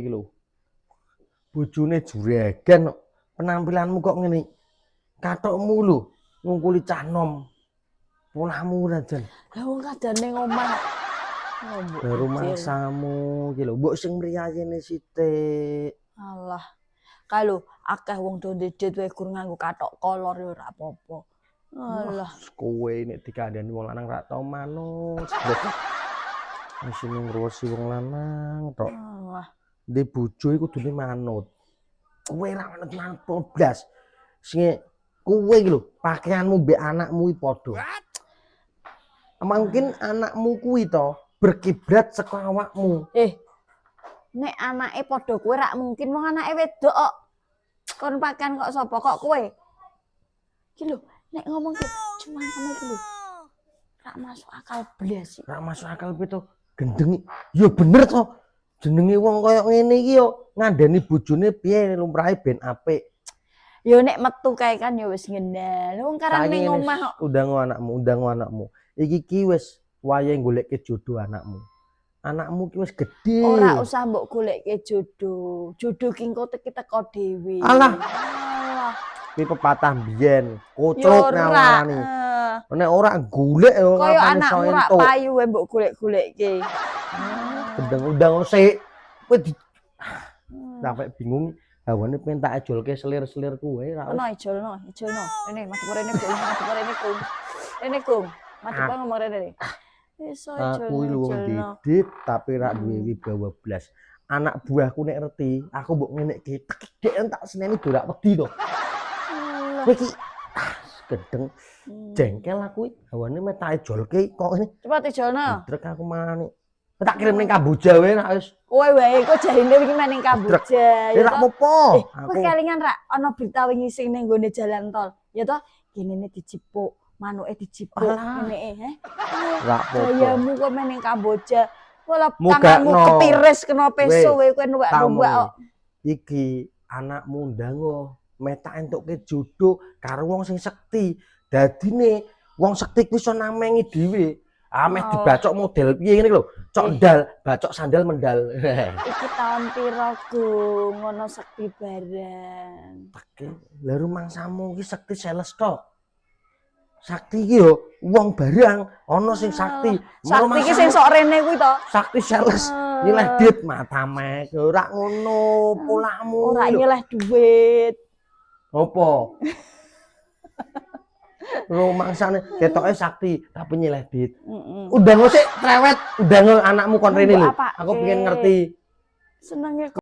iki lho. Bojone juragan kok. Penampilanmu kok ngene. Kathokmu lho, ngungkuli cah nom. Polahmu ora jan. Lah wong kadane ngomah. Baru mangsamu iki lho, mbok sing mriyayene sithik. Alah. Kae lho, akeh wong do ndedet wae gur nganggo kathok kolor ya ora apa-apa. Alah, Kowe nek dikandani wong lanang ra tau manut. Wis ngruwesi wong lanang tok. alah. Ndek bojo iku kudune manut. Kowe ra manut blas. Sing kowe iki lho, pakaianmu mbek anakmu iki padha. Mungkin anakmu kuwi to berkiblat saka awakmu. Nek anake padha kowe rak mungkin wong anake wedok kok. Kon pakan kok sapa kok kowe? Iki lho, nek ngomong ki cuma kamu iki lho. Rak masuk akal blas. Rak masuk akal piye to? Gendeng. Ya bener to. Jenenge wong kaya ngene iki yo ngandani bojone piye lumrahe ben apik. Yo nek metu kae kan ya wis ngendal. Wong karane ning omah kok. Undang anakmu. Iki ki wis wayahe goleke jodoh anakmu. Anakmu ki wis gedhe. Ora usah mbok goleke jodoh. Jodoh ki engko teko dhewe. Alah. Ki pepatah biyen, kocok ngawarani. Nek ora golek yo kaya anakmu ora payu wae mbok golek-golekke. Gendeng undang sik. Kowe sampe bingung hawane pengen tak ejolke selir-selir kowe ra. Ono ejolno. Rene mati rene Kung. Rene Kung. Mati ngomong rene. Iso ejolno. Aku lho wong didit tapi ra duwe wibawa blas. Anak buahku nek ngerti, aku mbok ngenekke tekek tak seneni dorak wedi to. Kowe iki gedeng jengkel aku iki hawane mek tak ejolke kok ngene. Cepet ejolno. Drek aku manani. Tak kirim ning Kamboja wae nek wis. Kowe wae kok jarine iki maning Kamboja. Ya ora apa-apa. Kowe kelingan ra ana berita wingi sing ning gone jalan tol. Ya toh, kinene dijipuk, manuke dijipuk ngene Ora apa-apa. Gayamu kok maning Kamboja. Wala tanganmu kepiris kena peso wae kowe nuwak-nuwak kok. Iki anakmu ndango meh tak entukke jodoh karo wong sing sekti. Dadine wong sekti kuwi iso namengi dhewe. Ameh dibacok model piye ngene lho. Cok ndal, bacok sandal mendal. Iki taun pira, Gung? Ngono sekti barang. Oke, lha rumangsamu iki sekti sales tok. Sakti iki yo wong barang, ana sing sakti. Sakti iki sing sok rene kuwi to. Sakti sales. Nyileh dit matamek. Ora ngono polahmu. Ora nyileh duit. Apa? Rumangsane ketoke sakti tapi nyileh dit. Undang sik cerewet, undang anakmu kon rene lho. Aku pengen ngerti. Senenge